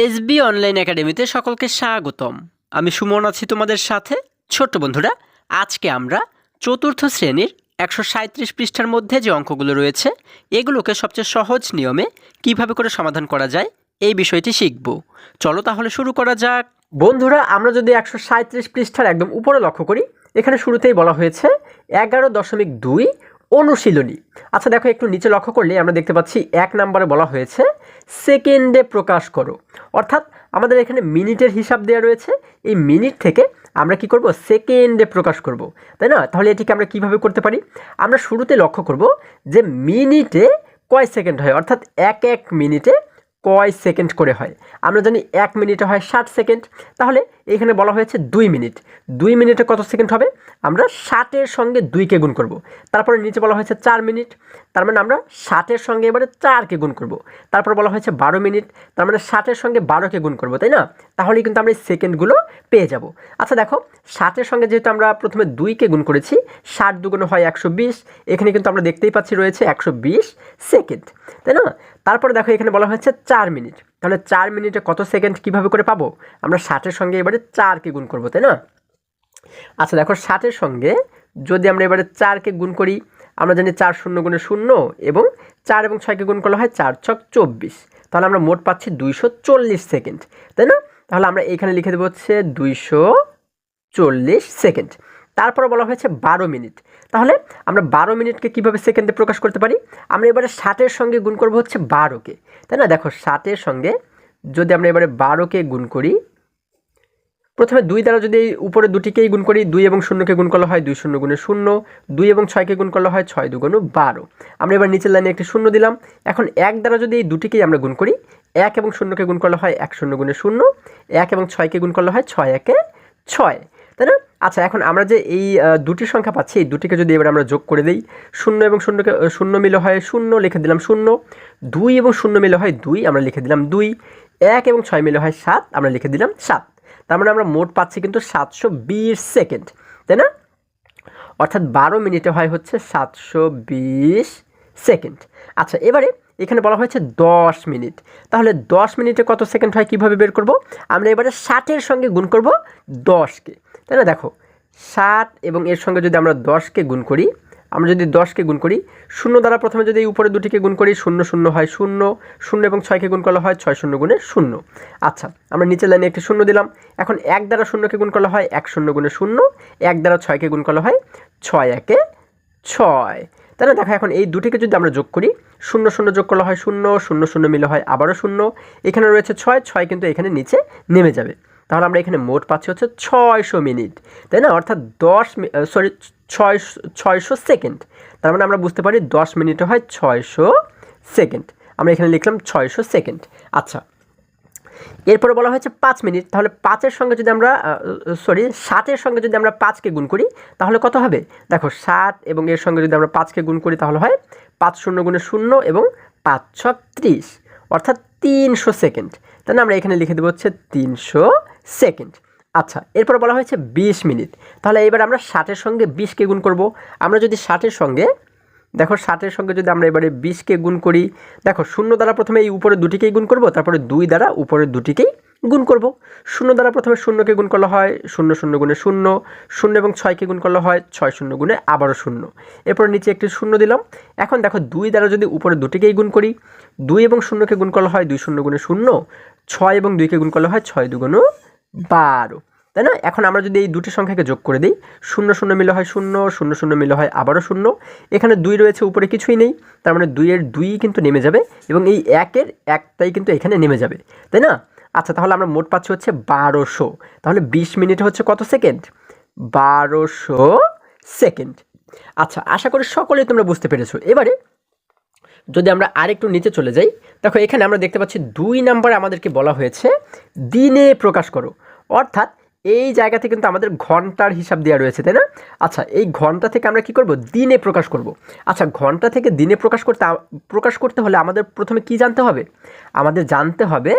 SB online একাডেমিতে সকলকে স্বাগতম। আমি সুমন আছি তোমাদের সাথে। ছোট্ট বন্ধুরা, আজকে আমরা চতুর্থ শ্রেণীর 137 পৃষ্ঠার মধ্যে যে অঙ্কগুলো রয়েছে এগুলোকে সবচেয়ে সহজ নিয়মে কিভাবে করে সমাধান করা যায় এই বিষয়টি শিখব। চলো তাহলে শুরু করা যাক। বন্ধুরা, আমরা যদি 137 পৃষ্ঠার একদম উপরে লক্ষ্য করি, এখানে শুরুতেই বলা হয়েছে 11.2 অনুশীলনী। আচ্ছা দেখো, একটু নিচে লক্ষ্য করলে আমরা দেখতে পাচ্ছি 1 নম্বরে বলা হয়েছে সেকেন্ডে প্রকাশ করো। অর্থাৎ আমাদের এখানে মিনিটের হিসাব দেওয়া রয়েছে, এই মিনিট থেকে আমরা কি করব, সেকেন্ডে প্রকাশ করব, তাই না? তাহলে এটিকে আমরা কিভাবে করতে পারি? আমরা শুরুতে লক্ষ্য করব যে মিনিটে কয় সেকেন্ড হয়, অর্থাৎ এক এক মিনিটে কয় সেকেন্ড করে হয়। আমরা জানি 1 মিনিটে হয় 60 সেকেন্ড। তাহলে এখানে বলা হয়েছে 2 মিনিট, 2 মিনিটে কত সেকেন্ড হবে? আমরা 60-এর সঙ্গে 2কে গুণ করব। তারপরে নিচে বলা হয়েছে 4 মিনিট, তার মানে আমরা 60-এর সঙ্গে এবারে 4কে গুণ করব। তারপর বলা হয়েছে 12 মিনিট, তার মানে 60-এর সঙ্গে 12কে গুণ করব, তাই না? তাহলেই কিন্তু আমরা এই সেকেন্ডগুলো পেয়ে যাব। আচ্ছা দেখো, 60-এর সঙ্গে যেহেতু আমরা প্রথমে 2কে গুণ করেছি, 60 দুগুণে হয় 120, এখানে কিন্তু আমরা দেখতেই পাচ্ছি রয়েছে 120 সেকেন্ড, তাই না? তারপরে দেখো এখানে বলা হয়েছে 4 মিনিট, তাহলে 4 মিনিটে কত সেকেন্ড কিভাবে করে পাবো? আমরা 60-এর সঙ্গে এবারে 4কে গুণ করব, তাই না? আচ্ছা দেখো, 60-এর সঙ্গে যদি আমরা এবারে 4কে গুণ করি, আমরা জানি 4 শূন্য গুণে 0 এবং 4 এবং 6কে গুণ করলে হয় 4 ছক 24, তাহলে আমরা মোট পাচ্ছি 240 সেকেন্ড, তাই না? তাহলে আমরা এখানে লিখে দেবো হচ্ছে 240 সেকেন্ড। তারপরে বলা হয়েছে 12 মিনিট, তাহলে আমরা 12 মিনিটকে কীভাবে সেকেন্ডে প্রকাশ করতে পারি? আমরা এবারে 60-এর সঙ্গে গুণ করবো হচ্ছে 12কে, তাই না? দেখো, 60-এর সঙ্গে যদি আমরা এবারে 12কে গুণ করি, প্রথমে 2 দ্বারা যদি উপরে দুটিকেই গুণ করি, 2 এবং 0কে গুণ করলে হয় 2 শূন্য গুণে 0, 2 এবং 6কে গুণ করলে হয় 6 দুগুণ 12। আমরা এবার নিচের লাইনে একটি 0 দিলাম। এখন 1 দ্বারা যদি এই দুটিকেই আমরা গুণ করি, 1 এবং 0কে গুণ করলে হয় 1 শূন্য গুণে 0, 1 এবং 6কে গুণ করলে হয় 6 একে 6, তাই না? আচ্ছা, এখন আমরা যে এই দুটি সংখ্যা পাচ্ছি, এই দুটিকে যদি এবার আমরা যোগ করে দিই, 0 এবং 0কে 0 মিলে হয় 0, লিখে দিলাম 0, 2 এবং 0 মিলে হয় 2, আমরা লিখে দিলাম 2, 1 এবং 6 মিলে হয় 7, আমরা লিখে দিলাম 7। তার মানে আমরা মোট পাচ্ছি কিন্তু 720 সেকেন্ড, তাই না? অর্থাৎ 12 মিনিটে হয় হচ্ছে 720 সেকেন্ড। আচ্ছা, এবারে এখানে বলা হয়েছে 10 মিনিট, তাহলে 10 মিনিটে কত সেকেন্ড হয় কিভাবে বের করব? আমরা এবারে 60-এর সঙ্গে গুণ করব 10কে, তাই না? দেখো, 60 এবং এর সঙ্গে যদি আমরা 10কে গুণ করি, আমরা যদি 10কে গুণ করি, 0 দ্বারা প্রথমে যদি এই উপরে দুটিকে গুণ করি, 0 0 হয় 0, 0 এবং 6কে গুণ করলে হয় 6 শূন্য গুণে 0। আচ্ছা, আমরা নিচের লাইনে একটি 0 দিলাম। এখন 1 দ্বারা 0কে গুণ করলে হয় 1 শূন্য গুণে 0, 1 দ্বারা 6কে গুণ করলে হয় 6 একে 6, তাই না? দেখো, এখন এই দুটিকে যদি আমরা যোগ করি, 0 0 যোগ করলে হয় 0, 0 0 মিলে হয় আবারও 0, এখানে রয়েছে 6, 6 কিন্তু এখানে নিচে নেমে যাবে। তাহলে আমরা এখানে মোট পাচ্ছি হচ্ছে 600 মিনিট, তাই না? অর্থাৎ 600 সেকেন্ড। তার মানে আমরা বুঝতে পারি 10 মিনিটে হয় 600 সেকেন্ড। আমরা এখানে লিখলাম 600 সেকেন্ড। আচ্ছা, এরপরে বলা হয়েছে 5 মিনিট, তাহলে 5-এর সঙ্গে যদি আমরা 60-এর সঙ্গে যদি আমরা 5কে গুণ করি, তাহলে কত হবে? দেখো, 60 এবং এর সঙ্গে যদি আমরা 5কে গুণ করি, তাহলে হয় 5 শূন্য গুণে 0 এবং 5 ছক 30, অর্থাৎ 300 সেকেন্ড, তাই না? আমরা এখানে লিখে দেবো হচ্ছে 300 সেকেন্ড। আচ্ছা, এরপর বলা হয়েছে 20 মিনিট, তাহলে এবার আমরা 60-এর সঙ্গে 20কে গুণ করব। আমরা যদি 60-এর সঙ্গে, দেখো, 60-এর সঙ্গে যদি আমরা এবারে 20কে গুণ করি, দেখো, 0 দ্বারা প্রথমে এই উপরে দুটিকেই গুণ করব, তারপরে 2 দ্বারা উপরের দুটিকেই গুণ করব। 0 দ্বারা প্রথমে 0কে গুণ করলে হয় 0 শূন্য গুণে 0, 0 এবং 6কে গুণ করলে হয় 6 শূন্য গুণে আবারও 0, এরপর নিচে একটি 0 দিলাম। এখন দেখো, 2 দ্বারা যদি উপরে দুটিকেই গুণ করি, 2 এবং 0কে গুণ করলে হয় 2 শূন্য গুণে 0, 6 এবং 2কে গুণ করলে হয় 6 দুগুণ 12, তাই না? এখন আমরা যদি এই দুটি সংখ্যাকে যোগ করে দিই, 0 0 মিলে হয় 0, 0 0 মিলে হয় আবারও 0, এখানে 2 রয়েছে, উপরে কিছুই নেই, তার মানে 2-এর 2 কিন্তু নেমে যাবে এবং এই 1-এর 1টাই কিন্তু এখানে নেমে যাবে, তাই না? আচ্ছা, তাহলে আমরা মোট পাচ্ছি হচ্ছে 1200, তাহলে 20 মিনিটে হচ্ছে কত সেকেন্ড? 1200 সেকেন্ড। আচ্ছা, আশা করি সকলেই তোমরা বুঝতে পেরেছো। এবারে যদি আমরা আরেকটু নিচে চলে যাই, দেখো, এখানে আমরা দেখতে পাচ্ছি 2 নম্বরে আমাদেরকে বলা হয়েছে দিনে প্রকাশ করো। অর্থাৎ এই জায়গাতে কিন্তু আমাদের ঘন্টার হিসাব দেওয়া রয়েছে, তাই না? আচ্ছা, এই ঘন্টা থেকে আমরা কি করব? দিনে প্রকাশ করব। আচ্ছা, ঘন্টা থেকে দিনে প্রকাশ করতে হলে আমাদের প্রথমে কি জানতে হবে? আমাদের জানতে হবে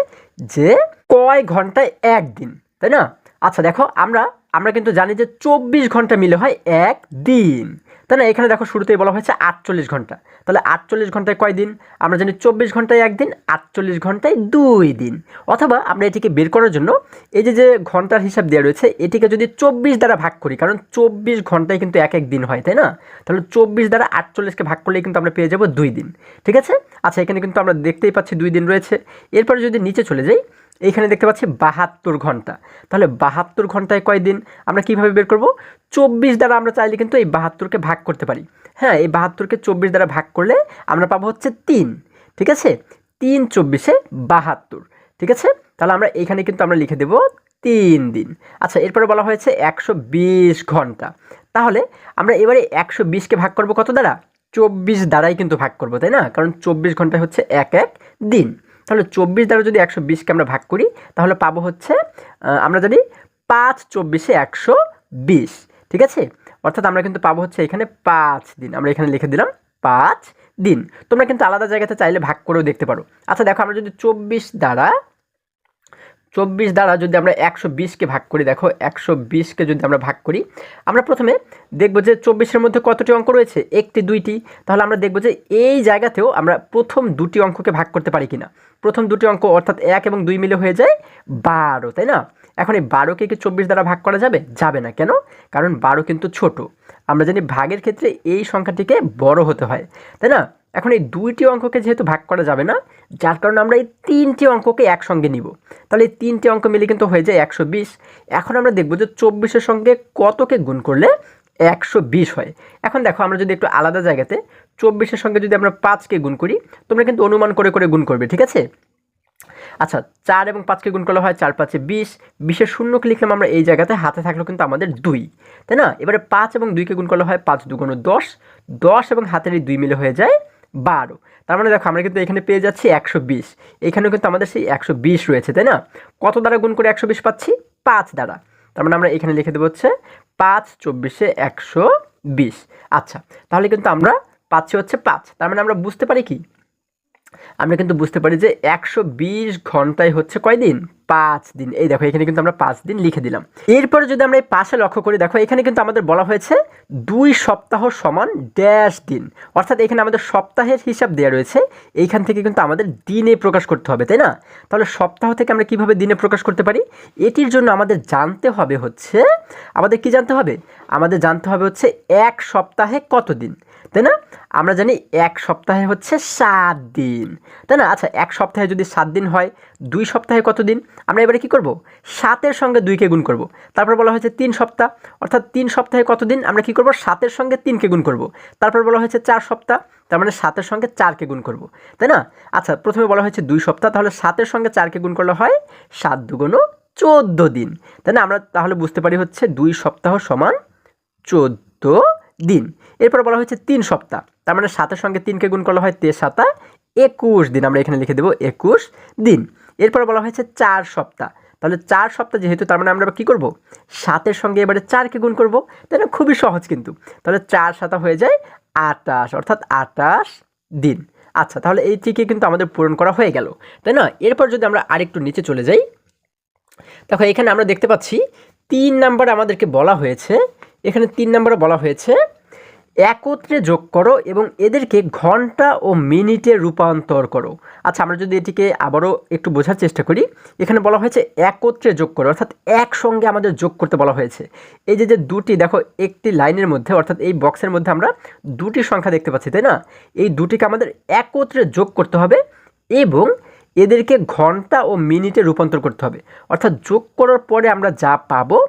যে কয় ঘন্টায় একদিন, তাই না? আচ্ছা দেখো, আমরা আমরা কিন্তু জানি যে 24 ঘন্টা মিলে হয় এক দিন, তাই না? এখানে দেখো শুরুতেই বলা হয়েছে 48 ঘন্টা, তাহলে 48 ঘন্টায় কয় দিন? আমরা জানি 24 ঘন্টায় একদিন, 48 ঘন্টায় 2 দিন। অথবা আমরা এটিকে বের করার জন্য এই যে ঘন্টার হিসাব দেওয়া রয়েছে এটিকে যদি 24 দ্বারা ভাগ করি, কারণ 24 ঘন্টায় কিন্তু এক দিন হয়, তাই না? তাহলে 24 দ্বারা 48কে ভাগ করলেই কিন্তু আমরা পেয়ে যাব 2 দিন। ঠিক আছে? আচ্ছা, এখানে কিন্তু আমরা দেখতেই পাচ্ছি 2 দিন রয়েছে। এরপরে যদি নিচে চলে যাই, এইখানে দেখতে পাচ্ছি 72 ঘন্টা, তাহলে 72 ঘন্টায় কয় দিন? আমরা কিভাবে বের করব? 24 দ্বারা আমরা চাইলে কিন্তু এই 72কে ভাগ করতে পারি। হ্যাঁ, এই 72কে 24 দ্বারা ভাগ করলে আমরা পাবো হচ্ছে 3। ঠিক আছে? 3 24 72। ঠিক আছে? তাহলে আমরা এখানে কিন্তু আমরা লিখে দেব 3 দিন। আচ্ছা, এরপরে বলা হয়েছে 120 ঘন্টা, তাহলে আমরা এবারে 120কে ভাগ করব কত দ্বারা? 24 দ্বারাই কিন্তু ভাগ করব, তাই না? কারণ 24 ঘন্টা হচ্ছে এক দিন। তাহলে 24 দ্বারা যদি 120কে আমরা ভাগ করি তাহলে পাবো হচ্ছে আমরা জানি 5 24 120। ঠিক আছে? অর্থাৎ আমরা কিন্তু পাবো হচ্ছে এখানে 5 দিন। আমরা এখানে লিখে দিলাম 5 দিন। তোমরা কিন্তু আলাদা জায়গাতে চাইলে ভাগ করেও দেখতে পারো। আচ্ছা দেখো, আমরা যদি 24 দ্বারা যদি আমরা 120কে ভাগ করি, দেখো 120কে যদি আমরা ভাগ করি, আমরা প্রথমে দেখব যে 24-এর মধ্যে কতটি অঙ্ক রয়েছে? একটি, দুইটি। তাহলে আমরা দেখব যে এই জায়গাতেও আমরা প্রথম দুটি অঙ্ককে ভাগ করতে পারি কিনা। প্রথম দুটি অঙ্ক অর্থাৎ 1 এবং 2 মিলে হয়ে যায় 12, তাই না? এখন এই 12কে কি 24 দ্বারা ভাগ করা যাবে? যাবে না। কেন? কারণ 12 কিন্তু ছোট। আমরা জানি ভাগের ক্ষেত্রে এই সংখ্যাটিকে বড় হতে হয়, তাই না? এখন এই দুইটি অঙ্ককে যেহেতু ভাগ করা যাবে না, যার কারণে আমরা এই 3টি অঙ্ককে একসঙ্গে নিব। তাহলে এই 3টি অঙ্ক মিলে কিন্তু হয়ে যায় 120। এখন আমরা দেখব যে 24-এর সঙ্গে কতকে গুণ করলে 120 হয়। এখন দেখো, আমরা যদি একটু আলাদা জায়গাতে 24-এর সঙ্গে যদি আমরা 5কে গুণ করি, তোমরা কিন্তু অনুমান করে করে গুণ করবে। ঠিক আছে? আচ্ছা, 4 এবং 5কে গুণ করলে হয় 4 5 20। 20-এর শূন্যকে লিখলাম আমরা এই জায়গাতে, হাতে থাকলো কিন্তু আমাদের 2, তাই না? এবারে 5 এবং 2কে গুণ করলে হয় 5 2 10। 10 এবং হাতের এই 2 মিলে হয়ে যায় 12। তার মানে দেখো, আমরা কিন্তু এখানে পেয়ে যাচ্ছি 120। এখানেও কিন্তু আমাদের সেই 120 রয়েছে, তাই না? কত দ্বারা গুণ করে 120 পাচ্ছি? 5 দ্বারা। তার মানে আমরা এখানে লিখে দেবো হচ্ছে 5 24 120। আচ্ছা, তাহলে কিন্তু আমরা পাচ্ছি হচ্ছে 5। তার মানে আমরা বুঝতে পারি কি? আমরা কিন্তু বুঝতে পারি যে 120 ঘন্টায় হচ্ছে কয় দিন? 5 দিন। এই দেখো, এখানে কিন্তু আমরা 5 দিন লিখে দিলাম। এরপরে যদি আমরা এই পাশে লক্ষ্য করি, দেখো এখানে কিন্তু আমাদের বলা হয়েছে 2 সপ্তাহ সমান ড্যাশ দিন। অর্থাৎ এখানে আমাদের সপ্তাহের হিসাব দেওয়া রয়েছে, এইখান থেকে কিন্তু আমাদের দিনে প্রকাশ করতে হবে, তাই না? তাহলে সপ্তাহ থেকে আমরা কিভাবে দিনে প্রকাশ করতে পারি? এটির জন্য আমাদের জানতে হবে হচ্ছে, আমাদের কি জানতে হবে? আমাদের জানতে হবে হচ্ছে 1 সপ্তাহে কত দিন, তাই না? আমরা জানি 1 সপ্তাহে হচ্ছে 7 দিন, তাই না? আচ্ছা, 1 সপ্তাহে যদি 7 দিন হয়, 2 সপ্তাহে কত দিন? আমরা এবারে কি করব? 7-এর সঙ্গে 2কে গুণ করব। তারপর বলা হয়েছে 3 সপ্তাহ, অর্থাৎ 3 সপ্তাহে কত দিন? আমরা কি করব? 7-এর সঙ্গে 3কে গুণ করব। তারপর বলা হয়েছে 4 সপ্তাহ, তার মানে 7-এর সঙ্গে 4কে গুণ করব, তাই না? আচ্ছা, প্রথমে বলা হয়েছে 2 সপ্তাহ, তাহলে 7-এর সঙ্গে 4কে গুণ করলে হয় 7 2 14 দিন, তাই না? আমরা তাহলে বুঝতে পারি হচ্ছে 2 সপ্তাহ সমান 14 দিন। এরপর বলা হয়েছে 3 সপ্তাহ, তার মানে 7-এর সঙ্গে 3কে গুণ করলে হয় 3 7 21 দিন। আমরা এখানে লিখে দেবো 21 দিন। এরপর বলা হয়েছে 4 সপ্তাহ, তাহলে 4 সপ্তাহ যেহেতু, তার মানে আমরা কি করব? 7-এর সঙ্গে এবারে 4কে গুণ করব, তাই না? খুবই সহজ কিন্তু। তাহলে 4 7 হয়ে যায় 28, অর্থাৎ 28 দিন। আচ্ছা, তাহলে এইটিকে কিন্তু আমাদের পূরণ করা হয়ে গেল, তাই না? এরপর যদি আমরা আরেকটু নিচে চলে যাই, দেখো এখানে আমরা দেখতে পাচ্ছি 3 নাম্বার আমাদেরকে বলা হয়েছে, এখানে 3 নম্বরে বলা হয়েছে একত্রে যোগ করো এবং এদেরকে ঘন্টা ও মিনিটে রূপান্তর করো। আচ্ছা, আমরা যদি এটিকে আবারও একটু বোঝার চেষ্টা করি, এখানে বলা হয়েছে একত্রে যোগ করো, অর্থাৎ একসঙ্গে আমাদের যোগ করতে বলা হয়েছে। এই যে দুটি, দেখো একটি লাইনের মধ্যে, অর্থাৎ এই বক্সের মধ্যে আমরা দুটি সংখ্যা দেখতে পাচ্ছি, তাই না? এই দুটিকে আমাদের একত্রে যোগ করতে হবে এবং এদেরকে ঘন্টা ও মিনিটে রূপান্তর করতে হবে। অর্থাৎ যোগ করার পরে আমরা যা পাবো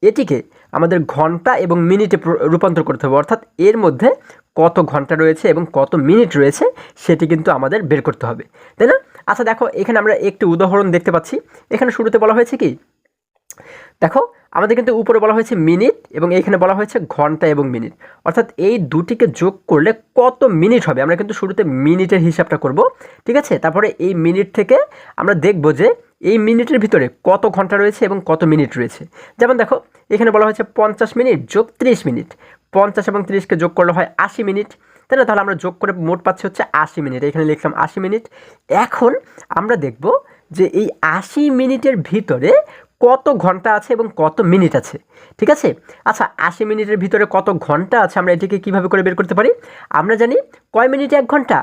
এটিকে আমাদের ঘন্টা এবং মিনিটে রূপান্তর করতে হবে, অর্থাৎ এর মধ্যে কত ঘন্টা রয়েছে এবং কত মিনিট রয়েছে সেটি কিন্তু আমাদের বের করতে হবে, তাই না? আচ্ছা দেখো, এখানে আমরা একটি উদাহরণ দেখতে পাচ্ছি। এখানে শুরুতে বলা হয়েছে কি, দেখো আমাদের কিন্তু উপরে বলা হয়েছে মিনিট এবং এখানে বলা হয়েছে ঘন্টা এবং মিনিট, অর্থাৎ এই দুটিকে যোগ করলে কত মিনিট হবে আমরা কিন্তু শুরুতে মিনিটের হিসাবটা করব, ঠিক আছে? তারপরে এই মিনিট থেকে আমরা দেখব যে এই মিনিটের ভিতরে কত ঘন্টা রয়েছে এবং কত মিনিট রয়েছে। যেমন দেখো, এখানে বলা হয়েছে 50 মিনিট যোগ 30 মিনিট, 50 এবং 30কে যোগ করলে হয় 80 মিনিট, তাই না? তাহলে আমরা যোগ করে মোট পাচ্ছি হচ্ছে 80 মিনিট। এখানে লিখলাম 80 মিনিট। এখন আমরা দেখব যে এই 80 মিনিটের ভিতরে কত ঘন্টা আছে এবং কত মিনিট আছে, ঠিক আছে। আচ্ছা 80 মিনিটের ভিতরে কত ঘন্টা আছে আমরা এটিকে কীভাবে করে বের করতে পারি? আমরা জানি কয় মিনিটে 1 ঘন্টা?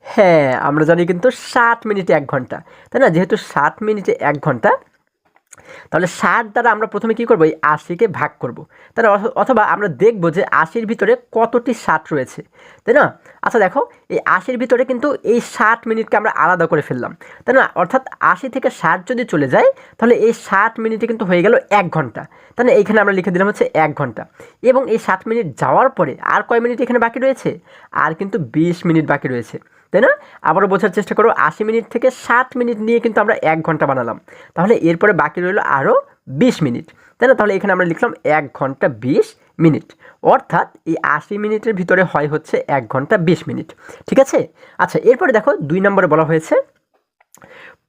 হ্যাঁ, আমরা জানি কিন্তু 60 মিনিটে 1 ঘন্টা, তাই না? যেহেতু 60 মিনিটে 1 ঘন্টা, তাহলে 60 দ্বারা আমরা প্রথমে কী করবো? এই 80কে ভাগ করব, তাহলে অথবা আমরা দেখব যে 80-র ভিতরে কতটি 60 রয়েছে, তাই না? আচ্ছা দেখো, এই 80-র ভিতরে কিন্তু এই 60 মিনিটকে আমরা আলাদা করে ফেললাম, তাই না? অর্থাৎ 80 থেকে 60 যদি চলে যায় তাহলে এই 60 মিনিটে কিন্তু হয়ে গেল 1 ঘন্টা, তাই না? এইখানে আমরা লিখে দিলাম হচ্ছে 1 ঘন্টা। এবং এই 60 মিনিট যাওয়ার পরে আর কয় মিনিট এখানে বাকি রয়েছে? আর কিন্তু 20 মিনিট বাকি রয়েছে, তাই না? আবারও বোঝার চেষ্টা করো, 80 মিনিট থেকে 60 মিনিট নিয়ে কিন্তু আমরা 1 ঘন্টা বানালাম, তাহলে এরপরে বাকি রইল আরও 20 মিনিট, তাই না? তাহলে এখানে আমরা লিখলাম 1 ঘন্টা 20 মিনিট, অর্থাৎ এই 80 মিনিটের ভিতরে হয় হচ্ছে 1 ঘন্টা 20 মিনিট, ঠিক আছে। আচ্ছা এরপরে দেখো 2 নম্বরে বলা হয়েছে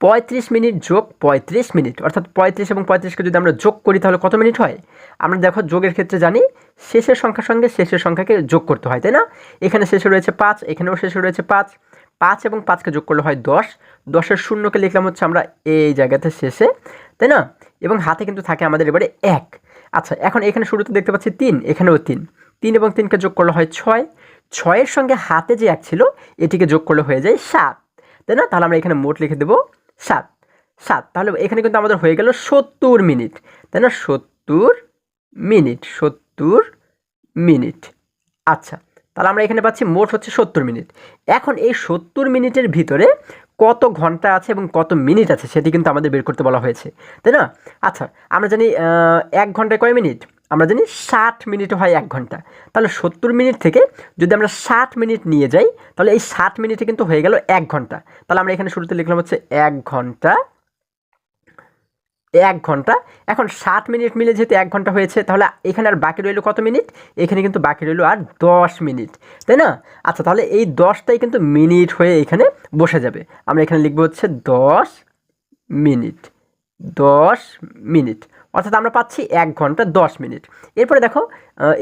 35 মিনিট যোগ 35 মিনিট, অর্থাৎ 35 এবং 35কে যদি আমরা যোগ করি তাহলে কত মিনিট হয়? আমরা দেখো যোগের ক্ষেত্রে জানি শেষের সংখ্যার সঙ্গে শেষের সংখ্যাকে যোগ করতে হয়, তাই না? এখানে শেষে রয়েছে 5, এখানেও শেষে রয়েছে 5, 5 এবং 5কে যোগ করলে হয় 10, 10-এর শূন্যকে লিখলাম হচ্ছে আমরা এই জায়গাতে শেষে, তাই না? এবং হাতে কিন্তু থাকে আমাদের এবারে 1। আচ্ছা এখন এখানে শুরুতে দেখতে পাচ্ছি 3, এখানেও 3, 3 এবং 3কে যোগ করলে হয় 6, 6-এর সঙ্গে হাতে যে 1 ছিল এটিকে যোগ করলে হয়ে যায় 7, তাই না? তাহলে আমরা এখানে মোট লিখে দেবো 7, 7। তাহলে এখানে কিন্তু আমাদের হয়ে গেল 70 মিনিট, তাই না? 70 মিনিট, 70 মিনিট। আচ্ছা তাহলে আমরা এখানে পাচ্ছি মোট হচ্ছে 70 মিনিট। এখন এই 70 মিনিটের ভিতরে কত ঘন্টা আছে এবং কত মিনিট আছে সেটি কিন্তু আমাদের বের করতে বলা হয়েছে, তাই না? আচ্ছা আমরা জানি 1 ঘন্টায় কয় মিনিট? আমরা জানি 60 মিনিট হয় 1 ঘন্টা, তাহলে 70 মিনিট থেকে যদি আমরা 60 মিনিট নিয়ে যাই তাহলে এই 60 মিনিটে কিন্তু হয়ে গেল 1 ঘন্টা। তাহলে আমরা এখানে শুরুতে লিখলাম হচ্ছে 1 ঘন্টা, 1 ঘন্টা। এখন 60 মিনিট মিলে যেহেতু 1 ঘন্টা হয়েছে তাহলে এখানে আর বাকি রইল কত মিনিট? এখানে কিন্তু বাকি রইল আর 10 মিনিট, তাই না? আচ্ছা তাহলে এই 10টাই কিন্তু মিনিট হয়ে এখানে বসে যাবে। আমরা এখানে লিখবো হচ্ছে 10 মিনিট, 10 মিনিট, অর্থাৎ আমরা পাচ্ছি 1 ঘন্টা 10 মিনিট। এরপরে দেখো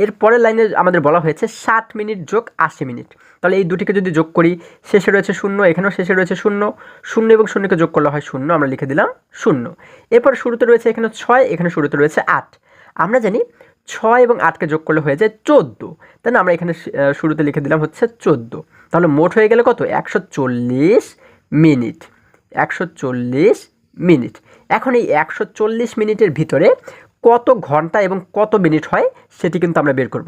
এর পরের লাইনে আমাদের বলা হয়েছে 60 মিনিট যোগ 80 মিনিট, তাহলে এই দুটিকে যদি যোগ করি শেষে রয়েছে 0, এখানেও শেষে রয়েছে 0, 0 এবং 0কে যোগ করলে হয় 0, আমরা লিখে দিলাম 0। এরপরে শুরুতে রয়েছে এখানে 6, এখানে শুরুতে রয়েছে 8, আমরা জানি 6 এবং 8কে যোগ করলে হয়ে যায় 14, তাই না? আমরা এখানে শুরুতে লিখে দিলাম হচ্ছে 14, তাহলে মোট হয়ে গেলে কত? 140 মিনিট, 140 মিনিট। এখন এই 140 মিনিটের ভিতরে কত ঘন্টা এবং কত মিনিট হয় সেটি কিন্তু আমরা বের করব।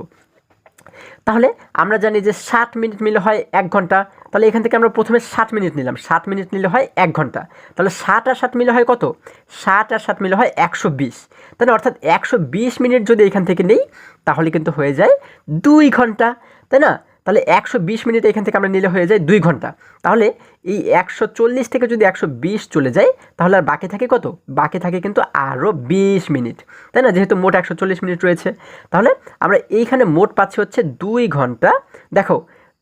তাহলে আমরা জানি যে 60 মিনিট মিলে হয় 1 ঘন্টা, তাহলে এখান থেকে আমরা প্রথমে 60 মিনিট নিলাম, 60 মিনিট নিলে হয় 1 ঘন্টা, তাহলে 60 আর 60 মিলে হয় কত? 60 আর 60 মিলে হয় 120, তাহলে অর্থাৎ 120 মিনিট যদি এখান থেকে নেই তাহলে কিন্তু হয়ে যায় 2 ঘন্টা, তাই না? তাহলে 120 মিনিট এখান থেকে আমরা নিলে হয়ে যায় 2 ঘন্টা। তাহলে এই 140 থেকে যদি 120 চলে যায় তাহলে আর বাকি থাকে কত? বাকি থাকে কিন্তু আরও 20 মিনিট, তাই না? যেহেতু মোট 140 মিনিট রয়েছে, তাহলে আমরা এইখানে মোট পাচ্ছি হচ্ছে 2 ঘন্টা। দেখো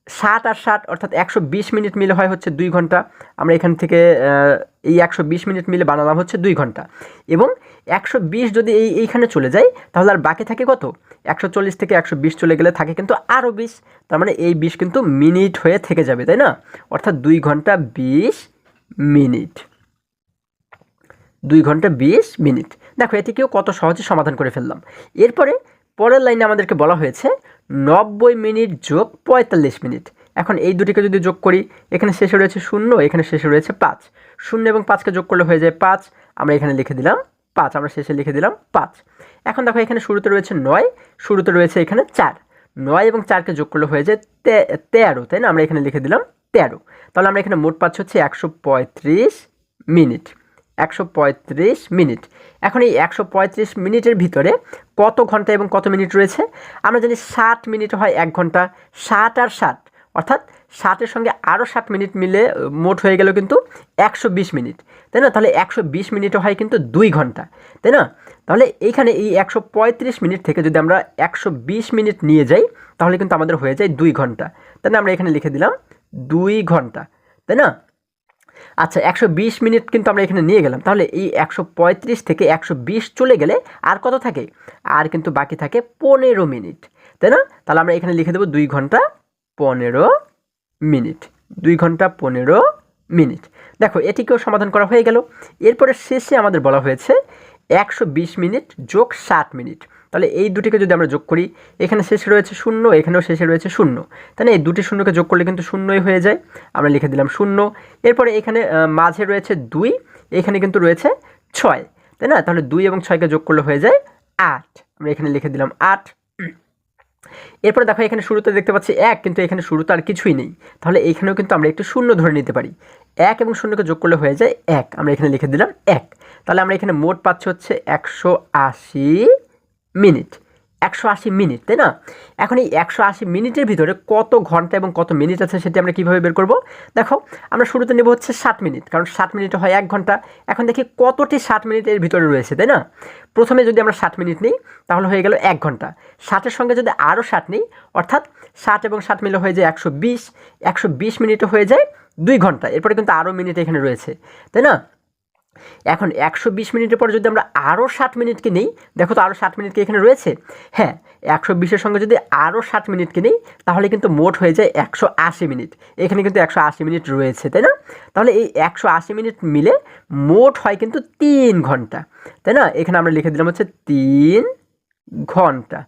60 আর 60 অর্থাৎ 120 মিনিট মিলে হয় হচ্ছে 2 ঘন্টা, আমরা এখান থেকে এই 120 মিনিট মিলে বানালাম হচ্ছে 2 ঘন্টা, এবং 120 যদি এইখানে চলে যায় তাহলে আর বাকি থাকে কত? 140 থেকে 120 চলে গেলে থাকে কিন্তু আরও 20, তার মানে এই 20 কিন্তু মিনিট হয়ে থেকে যাবে, তাই না? অর্থাৎ 2 ঘন্টা 20 মিনিট, 2 ঘন্টা 20 মিনিট। দেখো এটিকেও কত সহজে সমাধান করে ফেললাম। এরপরে পরের লাইনে আমাদেরকে বলা হয়েছে 90 মিনিট যোগ 45 মিনিট। এখন এই দুটিকে যদি যোগ করি, এখানে শেষে রয়েছে 0, এখানে শেষে রয়েছে 5, 0 এবং 5কে যোগ করলে হয়ে যায় 5, আমরা এখানে লিখে দিলাম 5, আমরা শেষে লিখে দিলাম 5। এখন দেখো এখানে শুরুতে রয়েছে 9, শুরুতে রয়েছে এখানে 4, 9 এবং 4কে যোগ করলে হয়ে যায় 13, তাই না? আমরা এখানে লিখে দিলাম 13। তাহলে আমরা এখানে মোট পাচ্ছি হচ্ছে 135 মিনিট, 135 মিনিট। এখন এই 135 মিনিটের ভিতরে কত ঘন্টা এবং কত মিনিট রয়েছে? আমরা জানি 60 মিনিট হয় 1 ঘন্টা, 60 আর 60 অর্থাৎ 60-এর সঙ্গে আরও 60 মিনিট মিলে মোট হয়ে গেল কিন্তু 120 মিনিট, তাই না? তাহলে 120 মিনিটও হয় কিন্তু 2 ঘন্টা, তাই না? তাহলে এইখানে এই 135 মিনিট থেকে যদি আমরা 120 মিনিট নিয়ে যাই তাহলে কিন্তু আমাদের হয়ে যায় 2 ঘন্টা, তাই না? আমরা এখানে লিখে দিলাম 2 ঘন্টা, তাই না? আচ্ছা 120 মিনিট কিন্তু আমরা এখানে নিয়ে গেলাম, তাহলে এই 135 থেকে 120 চলে গেলে আর কত থাকে? আর কিন্তু বাকি থাকে 15 মিনিট, তাই না? তাহলে আমরা এখানে লিখে দেবো 2 ঘন্টা 15 মিনিট, 2 ঘন্টা 15 মিনিট। দেখো এটিকেও সমাধান করা হয়ে গেল। এরপরে শেষে আমাদের বলা হয়েছে 120 মিনিট যোগ 60 মিনিট। তাহলে এই দুটিকে যদি আমরা যোগ করি, এখানে শেষে রয়েছে 0, এখানেও শেষে রয়েছে 0, তাই না? এই দুটি শূন্যকে যোগ করলে কিন্তু 0ই হয়ে যায়। আমরা লিখে দিলাম 0। এরপরে এখানে মাঝে রয়েছে 2, এখানে কিন্তু রয়েছে 6, তাই না? তাহলে 2 এবং 6কে যোগ করলে হয়ে যায় 8। আমরা এখানে লিখে দিলাম 8। এরপরে দেখো এখানে শুরুতে দেখতে পাচ্ছি 1, কিন্তু এখানে শুরুতে আর কিছুই নেই, তাহলে এইখানেও কিন্তু আমরা একটু 0 ধরে নিতে পারি। 1 এবং 0কে যোগ করলে হয়ে যায় 1। আমরা এখানে লিখে দিলাম 1। তাহলে আমরা এখানে মোট পাচ্ছি হচ্ছে 180 মিনিট। 180 মিনিট, তাই না? এখন এই 180 মিনিটের ভিতরে কত ঘন্টা এবং কত মিনিট আছে সেটি আমরা কীভাবে বের করব? দেখো আমরা শুরুতে নেব হচ্ছে 60 মিনিট, কারণ 60 মিনিটে হয় 1 ঘন্টা। এখন দেখি কতটি 60 মিনিটের ভিতরে রয়েছে, তাই না? প্রথমে যদি আমরা 60 মিনিট নিই তাহলে হয়ে গেল 1 ঘন্টা। 60-এর সঙ্গে যদি আরও 60 নিই, অর্থাৎ 60 এবং 60 মিলে হয়ে যায় 120। 120 মিনিটে হয়ে যায় 2 ঘন্টা। এরপরে কিন্তু আরও মিনিট এখানে রয়েছে, তাই না? এখন 120 মিনিটের পরে যদি আমরা আরও 60 মিনিটকে নিই, দেখো তো আরও 60 মিনিটকে এখানে রয়েছে। হ্যাঁ, 120-এর সঙ্গে যদি আরও 60 মিনিটকে নিই তাহলে কিন্তু মোট হয়ে যায় 180 মিনিট। এখানে কিন্তু 180 মিনিট রয়েছে, তাই না? তাহলে এই 180 মিনিট মিলে মোট হয় কিন্তু 3 ঘন্টা, তাই না? এখানে আমরা লিখে দিলাম হচ্ছে 3 ঘন্টা।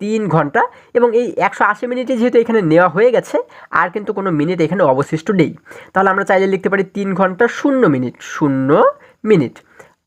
3 ঘন্টা। এবং এই 180 মিনিটে যেহেতু এখানে নেওয়া হয়ে গেছে, আর কিন্তু কোনো মিনিট এখানে অবশিষ্ট নেই, তাহলে আমরা চাইলে লিখতে পারি 3 ঘন্টা 0 মিনিট, 0 মিনিট।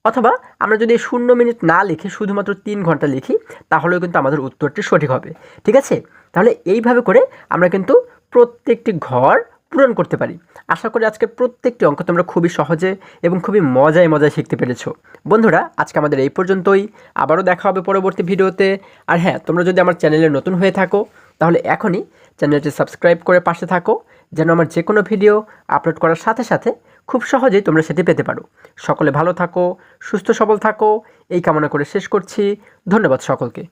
অথবা আমরা যদি 0 মিনিট না লিখে শুধুমাত্র 3 ঘন্টা লিখি তাহলেও কিন্তু আমাদের উত্তরটি সঠিক হবে। ঠিক আছে? তাহলে এইভাবে করে আমরা কিন্তু প্রত্যেকটি ঘর পূরণ করতে পারি। আশা করি আজকে প্রত্যেকটি অঙ্ক তোমরা খুবই সহজে এবং খুবই মজায় শিখতে পেরেছো। বন্ধুরা, আজকে আমাদের এই পর্যন্তই। আবারও দেখা হবে পরবর্তী ভিডিওতে। আর হ্যাঁ, তোমরা যদি আমার চ্যানেলে নতুন হয়ে থাকো তাহলে এখনই চ্যানেলটি সাবস্ক্রাইব করে পাশে থাকো, যেন আমার যে কোনো ভিডিও আপলোড করার সাথে সাথে খুব সহজেই তোমরা সেটি পেতে পারো। সকলে ভালো থাকো, সুস্থ সবল থাকো, এই কামনা করে শেষ করছি। ধন্যবাদ সকলকে।